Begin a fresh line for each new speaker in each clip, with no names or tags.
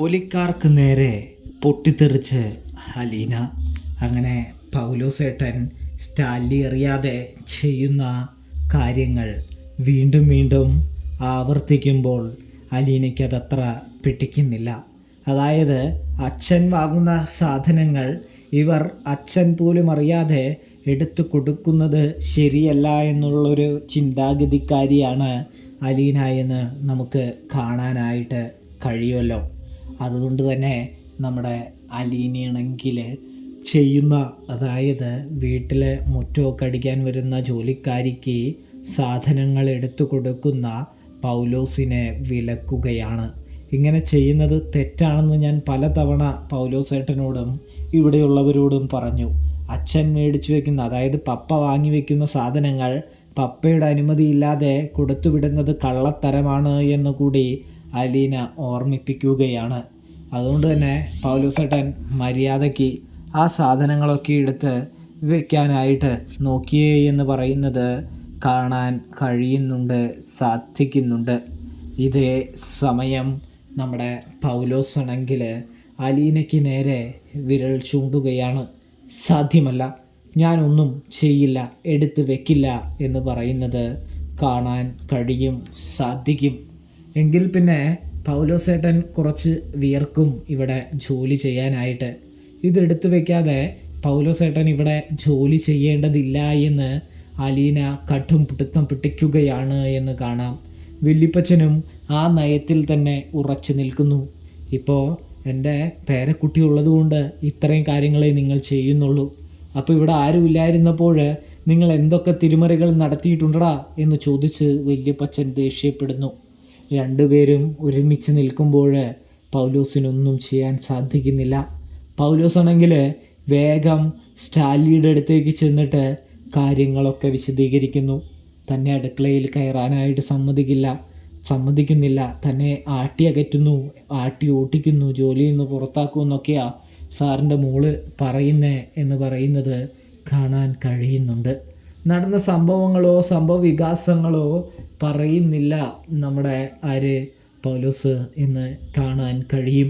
ജോലിക്കാർക്ക് നേരെ പൊട്ടിത്തെറിച്ച് അലീന. അങ്ങനെ പൗലോസേട്ടൻ സ്റ്റാൻലി അറിയാതെ ചെയ്യുന്ന കാര്യങ്ങൾ വീണ്ടും വീണ്ടും ആവർത്തിക്കുമ്പോൾ അലീനയ്ക്കതത്ര പിടിക്കുന്നില്ല. അതായത് അച്ഛൻ വാങ്ങുന്ന സാധനങ്ങൾ ഇവർ അച്ഛൻ പോലും അറിയാതെ എടുത്തു കൊടുക്കുന്നത് ശരിയല്ല എന്നുള്ളൊരു ചിന്താഗതിക്കാരിയാണ് അലീന എന്ന് നമുക്ക് കാണാനായിട്ട് കഴിയുമല്ലോ. അതുകൊണ്ട് തന്നെ നമ്മുടെ അലീനയാണെങ്കിൽ ചെയ്യുന്ന, അതായത് വീട്ടിൽ മുറ്റമൊക്കെ അടിക്കാൻ വരുന്ന ജോലിക്കാരിക്ക് സാധനങ്ങൾ എടുത്തു കൊടുക്കുന്ന പൗലോസിനെ വിലക്കുകയാണ്. ഇങ്ങനെ ചെയ്യുന്നത് തെറ്റാണെന്ന് ഞാൻ പലതവണ പൗലോസേട്ടനോടും ഇവിടെയുള്ളവരോടും പറഞ്ഞു. അച്ഛൻ മേടിച്ചു വയ്ക്കുന്ന, അതായത് പപ്പ വാങ്ങി വയ്ക്കുന്ന സാധനങ്ങൾ പപ്പയുടെ അനുമതിയില്ലാതെ കൊടുത്തുവിടുന്നത് കള്ളത്തരമാണ് എന്ന് കൂടി അലീന ഓർമ്മിപ്പിക്കുകയാണ്. അതുകൊണ്ട് തന്നെ പൗലോസേട്ടൻ മര്യാദയ്ക്ക് ആ സാധനങ്ങളൊക്കെ എടുത്ത് വയ്ക്കാനായിട്ട് നോക്കിയേ എന്ന് പറയുന്നത് കാണാൻ കഴിയുന്നുണ്ട്, സാധിക്കുന്നുണ്ട്. ഇതേ സമയം നമ്മുടെ പൗലോസാണെങ്കിൽ അലീനയ്ക്ക് നേരെ വിരൽ ചൂണ്ടുകയാണ്. സാധ്യമല്ല, ഞാനൊന്നും ചെയ്യില്ല, എടുത്ത് വെക്കില്ല എന്ന് പറയുന്നത് കാണാൻ കഴിയും, സാധിക്കും. എങ്കിൽ പിന്നെ പൗലോസേട്ടൻ കുറച്ച് വിയർക്കും ഇവിടെ ജോലി ചെയ്യാനായിട്ട്. ഇതെടുത്തു വയ്ക്കാതെ പൗലോസേട്ടൻ ഇവിടെ ജോലി ചെയ്യേണ്ടതില്ല എന്ന് അലീന കടും പിടുത്തം പിടിക്കുകയാണ് എന്ന് കാണാം. വല്യപ്പച്ചനും ആ നയത്തിൽ തന്നെ ഉറച്ചു നിൽക്കുന്നു. ഇപ്പോൾ എൻ്റെ പേരക്കുട്ടി ഉള്ളതുകൊണ്ട് ഇത്രയും കാര്യങ്ങളെ നിങ്ങൾ ചെയ്യുന്നുള്ളൂ. അപ്പോൾ ഇവിടെ ആരുമില്ലായിരുന്നപ്പോൾ നിങ്ങൾ എന്തൊക്കെ തിരിമറികൾ നടത്തിയിട്ടുണ്ടടാ എന്ന് ചോദിച്ച് വല്യപ്പച്ചൻ ദേഷ്യപ്പെടുന്നു. രണ്ടുപേരും ഒരുമിച്ച് നിൽക്കുമ്പോൾ പൗലോസിനൊന്നും ചെയ്യാൻ സാധിക്കുന്നില്ല. പൗലോസാണെങ്കിൽ വേഗം സ്റ്റാൻലിയുടെ അടുത്തേക്ക് ചെന്നിട്ട് കാര്യങ്ങളൊക്കെ വിശദീകരിക്കുന്നു. തന്നെ അടുക്കളയിൽ കയറാനായിട്ട് സമ്മതിക്കുന്നില്ല, തന്നെ ആട്ടി അകറ്റുന്നു, ആട്ടി ഓട്ടിക്കുന്നു, ജോലിയിൽ നിന്ന് പുറത്താക്കുമെന്നൊക്കെയാ സാറിൻ്റെ മോള് പറയുന്നേ എന്ന് പറയുന്നത് കാണാൻ കഴിയുന്നുണ്ട്. നടന്ന സംഭവങ്ങളോ സംഭവ വികാസങ്ങളോ പറയുന്നില്ല നമ്മുടെ പൗലോസ് എന്ന് കാണാൻ കഴിയും.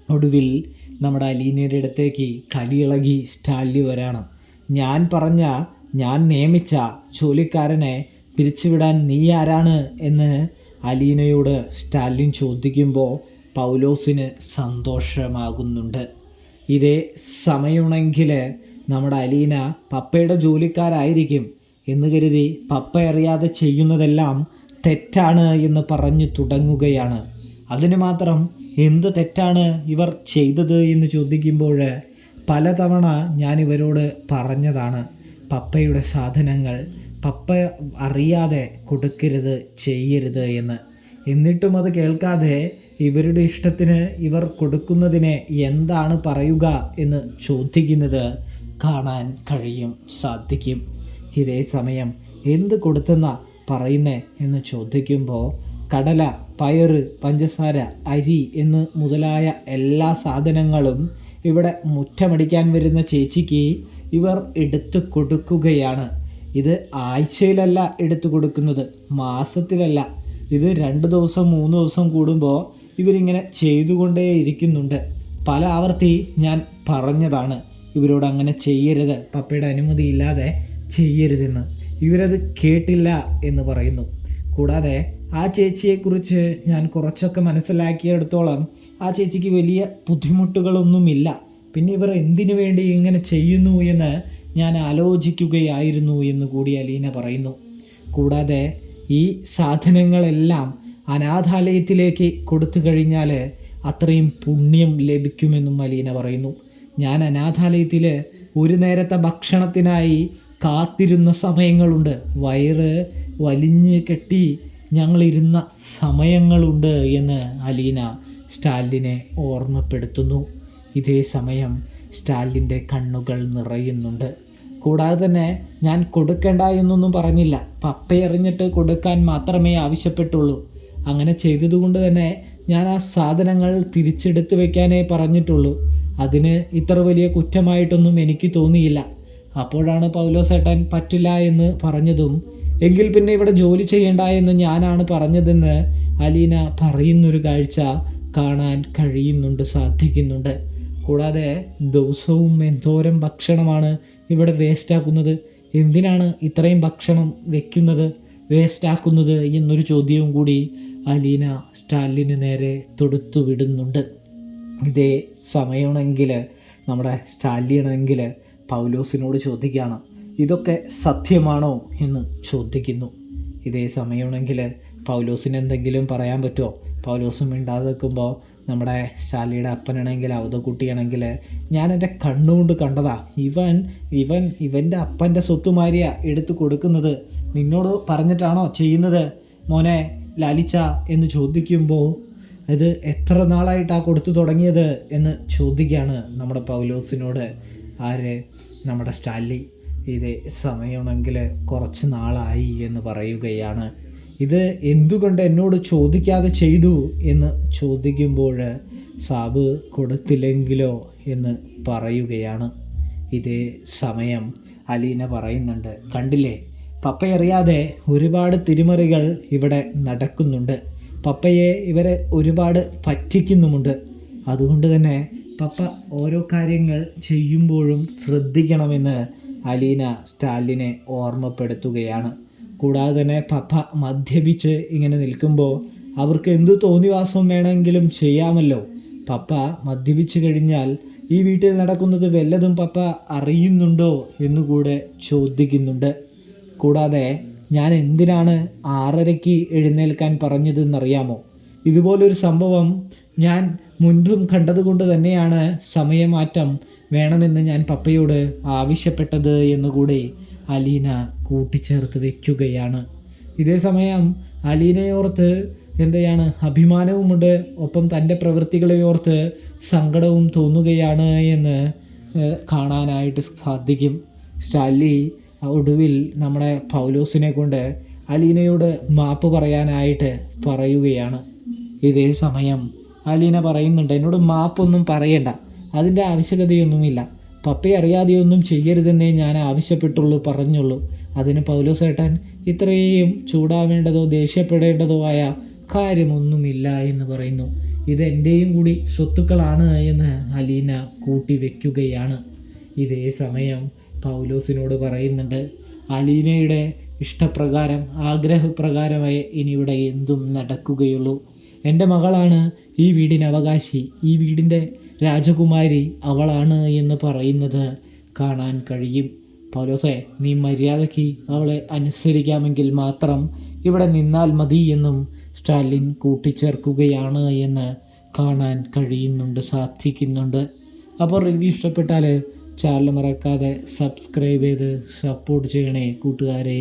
ഒടുവിൽ നമ്മുടെ അലീനയുടെ അടുത്തേക്ക് കലിയിളകി സ്റ്റാൻലി വരാണ്. ഞാൻ നിയമിച്ച ജോലിക്കാരനെ പിരിച്ചുവിടാൻ നീ ആരാണ് എന്ന് അലീനയോട് സ്റ്റാലിൻ ചോദിക്കുമ്പോൾ പൗലോസിന് സന്തോഷമാകുന്നുണ്ട്. ഇതേ സമയമാണെങ്കിൽ നമ്മുടെ അലീന പപ്പയുടെ ജോലിക്കാരായിരിക്കും എന്ന് കരുതി പപ്പ അറിയാതെ ചെയ്യുന്നതെല്ലാം തെറ്റാണ് എന്ന് പറഞ്ഞു തുടങ്ങുകയാണ്. അതിന് മാത്രം എന്ത് തെറ്റാണ് ഇവർ ചെയ്തത് എന്ന് ചോദിക്കുമ്പോൾ പലതവണ ഞാൻ ഇവരോട് പറഞ്ഞതാണ്, പപ്പയുടെ സാധനങ്ങൾ പപ്പ അറിയാതെ കൊടുക്കരുത്, ചെയ്യരുത് എന്ന്. എന്നിട്ടും അത് കേൾക്കാതെ ഇവരുടെ ഇഷ്ടത്തിന് ഇവർ കൊടുക്കുന്നതിനെ എന്താണ് പറയുക എന്ന് ചോദിക്കുന്നത് കാണാൻ കഴിയും, സാധിക്കും. ഇതേ സമയം എന്ത് കൊടുത്തെന്നാ പറയുന്നേ എന്ന് ചോദിക്കുമ്പോൾ കടല, പയറ്, പഞ്ചസാര, അരി എന്ന് മുതലായ എല്ലാ സാധനങ്ങളും ഇവിടെ മുറ്റമടിക്കാൻ വരുന്ന ചേച്ചിക്ക് ഇവർ എടുത്തു കൊടുക്കുകയാണ്. ഇത് ആഴ്ചയിലല്ല എടുത്തു കൊടുക്കുന്നത്, മാസത്തിലല്ല, ഇത് 2 ദിവസം 3 ദിവസം കൂടുമ്പോൾ ഇവരിങ്ങനെ ചെയ്തുകൊണ്ടേയിരിക്കുന്നുണ്ട്. പല ആവർത്തി ഞാൻ പറഞ്ഞതാണ് ഇവരോട് അങ്ങനെ ചെയ്യരുത്, പപ്പയുടെ അനുമതിയില്ലാതെ ചെയ്യരുതെന്ന്. ഇവരത് കേട്ടില്ല എന്ന് പറയുന്നു. കൂടാതെ ആ ചേച്ചിയെക്കുറിച്ച് ഞാൻ കുറച്ചൊക്കെ മനസ്സിലാക്കിയെടുത്തോളം ആ ചേച്ചിക്ക് വലിയ ബുദ്ധിമുട്ടുകളൊന്നുമില്ല. പിന്നെ ഇവർ എന്തിനു വേണ്ടി ഇങ്ങനെ ചെയ്യുന്നു എന്ന് ഞാൻ ആലോചിക്കുകയായിരുന്നു എന്ന് കൂടി അലീന പറയുന്നു. കൂടാതെ ഈ സാധനങ്ങളെല്ലാം അനാഥാലയത്തിലേക്ക് കൊടുത്തു കഴിഞ്ഞാൽ അത്രയും പുണ്യം ലഭിക്കുമെന്നും അലീന പറയുന്നു. ഞാൻ അനാഥാലയത്തിൽ ഒരു നേരത്തെ ഭക്ഷണത്തിനായി കാത്തിരുന്ന സമയങ്ങളുണ്ട്, വയറ് വലിഞ്ഞ് കെട്ടി ഞങ്ങളിരുന്ന സമയങ്ങളുണ്ട് എന്ന് അലീന സ്റ്റാലിനെ ഓർമ്മപ്പെടുത്തുന്നു. ഇതേ സമയം സ്റ്റാലിൻ്റെ കണ്ണുകൾ നിറയുന്നുണ്ട്. കൂടാതെ തന്നെ ഞാൻ കൊടുക്കേണ്ട എന്നൊന്നും പറഞ്ഞില്ല, പപ്പയെറിഞ്ഞിട്ട് കൊടുക്കാൻ മാത്രമേ ആവശ്യപ്പെട്ടുള്ളൂ. അങ്ങനെ ചെയ്തതുകൊണ്ട് തന്നെ ഞാൻ ആ സാധനങ്ങൾ തിരിച്ചെടുത്ത് വയ്ക്കാനേ പറഞ്ഞിട്ടുള്ളൂ. അതിന് ഇത്ര വലിയ കുറ്റമായിട്ടൊന്നും എനിക്ക് തോന്നിയില്ല. അപ്പോഴാണ് പൗലോസേട്ടൻ പറ്റില്ല എന്ന് പറഞ്ഞതും എങ്കിൽ പിന്നെ ഇവിടെ ജോലി ചെയ്യേണ്ട എന്ന് ഞാനാണ് പറഞ്ഞതെന്ന് അലീന പറയുന്നൊരു കാഴ്ച കാണാൻ സാധിക്കുന്നുണ്ട്. കൂടാതെ ദിവസവും എന്തോരം ഭക്ഷണമാണ് ഇവിടെ വേസ്റ്റാക്കുന്നത്, എന്തിനാണ് ഇത്രയും ഭക്ഷണം വേസ്റ്റാക്കുന്നത് എന്നൊരു ചോദ്യവും കൂടി അലീന സ്റ്റാലിന് നേരെ തൊടുത്തു വിടുന്നുണ്ട്. ഇതേ സമയമാണെങ്കിൽ നമ്മുടെ സ്റ്റാലിനാണെങ്കിൽ പൗലോസിനോട് ചോദിക്കുകയാണ്, ഇതൊക്കെ സത്യമാണോ എന്ന് ചോദിക്കുന്നു. ഇതേ സമയമാണെങ്കിൽ പൗലോസിന് എന്തെങ്കിലും പറയാൻ പറ്റുമോ? പൗലോസും മിണ്ടാതെ നിൽക്കുമ്പോൾ നമ്മുടെ സ്റ്റാലിയുടെ അപ്പനാണെങ്കിൽ അവധക്കുട്ടിയാണെങ്കിൽ, ഞാൻ എൻ്റെ കണ്ണുകൊണ്ട് കണ്ടതാ, ഇവൻ്റെ അപ്പൻ്റെ സ്വത്തുമാരിയാ എടുത്തു കൊടുക്കുന്നത്, നിന്നോട് പറഞ്ഞിട്ടാണോ ചെയ്യുന്നത് മോനെ ലാലിച്ച എന്ന് ചോദിക്കുമ്പോൾ, ഇത് എത്ര നാളായിട്ടാണ് കൊടുത്തു തുടങ്ങിയത് എന്ന് ചോദിക്കുകയാണ് നമ്മുടെ പൗലോസിനോട് നമ്മുടെ സ്റ്റാൻലി. ഇത് സമയമാണെങ്കിൽ കുറച്ച് നാളായി എന്ന് പറയുകയാണ്. ഇത് എന്തുകൊണ്ട് എന്നോട് ചോദിക്കാതെ ചെയ്തു എന്ന് ചോദിക്കുമ്പോൾ, സാബ് കൊടുത്തില്ലെങ്കിലോ എന്ന് പറയുകയാണ്. ഇതേ സമയം അലീന പറയുന്നുണ്ട്, കണ്ടില്ലേ, പപ്പയറിയാതെ ഒരുപാട് തിരിമറികൾ ഇവിടെ നടക്കുന്നുണ്ട്, പപ്പയെ ഇവരെ ഒരുപാട് പറ്റിക്കുന്നുമുണ്ട്, അതുകൊണ്ട് തന്നെ പപ്പ ഓരോ കാര്യങ്ങൾ ചെയ്യുമ്പോഴും ശ്രദ്ധിക്കണമെന്ന് അലീന സ്റ്റാലിനെ ഓർമ്മപ്പെടുത്തുകയാണ്. കൂടാതെ തന്നെ പപ്പ മദ്യപിച്ച് ഇങ്ങനെ നിൽക്കുമ്പോൾ അവർക്ക് എന്ത് തോന്നിവാസം വേണമെങ്കിലും ചെയ്യാമല്ലോ, പപ്പ മദ്യപിച്ച് കഴിഞ്ഞാൽ ഈ വീട്ടിൽ നടക്കുന്നത് വല്ലതും പപ്പ അറിയുന്നുണ്ടോ എന്നുകൂടെ ചോദിക്കുന്നുണ്ട്. കൂടാതെ ഞാൻ എന്തിനാണ് 6:30 എഴുന്നേൽക്കാൻ പറഞ്ഞതെന്നറിയാമോ? ഇതുപോലൊരു സംഭവം ഞാൻ മുൻപും കണ്ടതുകൊണ്ട് തന്നെയാണ് സമയമാറ്റം വേണമെന്ന് ഞാൻ പപ്പയോട് ആവശ്യപ്പെട്ടത് എന്നുകൂടി അലീന കൂട്ടിച്ചേർത്ത് വയ്ക്കുകയാണ്. ഇതേ സമയം അലീനയോർത്ത് അഭിമാനവുമുണ്ട്, ഒപ്പം തൻ്റെ പ്രവൃത്തികളെ ഓർത്ത് സങ്കടവും തോന്നുകയാണ് എന്ന് കാണാനായിട്ട് സാധിക്കും. സ്റ്റാൻലി ഒടുവിൽ നമ്മുടെ പൗലോസിനെ കൊണ്ട് അലീനയോട് മാപ്പ് പറയാനായിട്ട് പറയുകയാണ്. ഇതേ സമയം അലീന പറയുന്നുണ്ട്, എന്നോട് മാപ്പൊന്നും പറയണ്ട, അതിൻ്റെ ആവശ്യകതയൊന്നുമില്ല, പപ്പയെ അറിയാതെയൊന്നും ചെയ്യരുതെന്നേ ഞാൻ പറഞ്ഞുള്ളൂ. അതിന് പൗലോസേട്ടൻ ഇത്രയും ചൂടാവേണ്ടതോ ദേഷ്യപ്പെടേണ്ടതോ ആയ കാര്യമൊന്നുമില്ല എന്ന് പറയുന്നു. ഇതെൻ്റെയും കൂടി സ്വത്തുക്കളാണ് എന്ന് അലീന കൂട്ടി വയ്ക്കുകയാണ്. ഇതേ സമയം പൗലോസിനോട് പറയുന്നുണ്ട്, അലീനയുടെ ഇഷ്ടപ്രകാരം ആഗ്രഹപ്രകാരമായി ഇനി ഇവിടെ എന്തും നടക്കുകയുള്ളൂ. എൻ്റെ മകളാണ് ഈ വീടിന് അവകാശി, ഈ വീടിൻ്റെ രാജകുമാരി അവളാണ് എന്ന് പറയുന്നത് കാണാൻ കഴിയും. പൗലോസേ, നീ മര്യാദയ്ക്ക് അവളെ അനുസരിക്കാമെങ്കിൽ മാത്രം ഇവിടെ നിന്നാൽ മതി എന്നും സ്റ്റാലിൻ കൂട്ടിച്ചേർക്കുകയാണ് എന്ന് കാണാൻ സാധിക്കുന്നുണ്ട്. അപ്പോൾ റിവ്യൂ ഇഷ്ടപ്പെട്ടാൽ ചാനൽ മറക്കാതെ സബ്സ്ക്രൈബ് ചെയ്ത് സപ്പോർട്ട് ചെയ്യണേ കൂട്ടുകാരെ.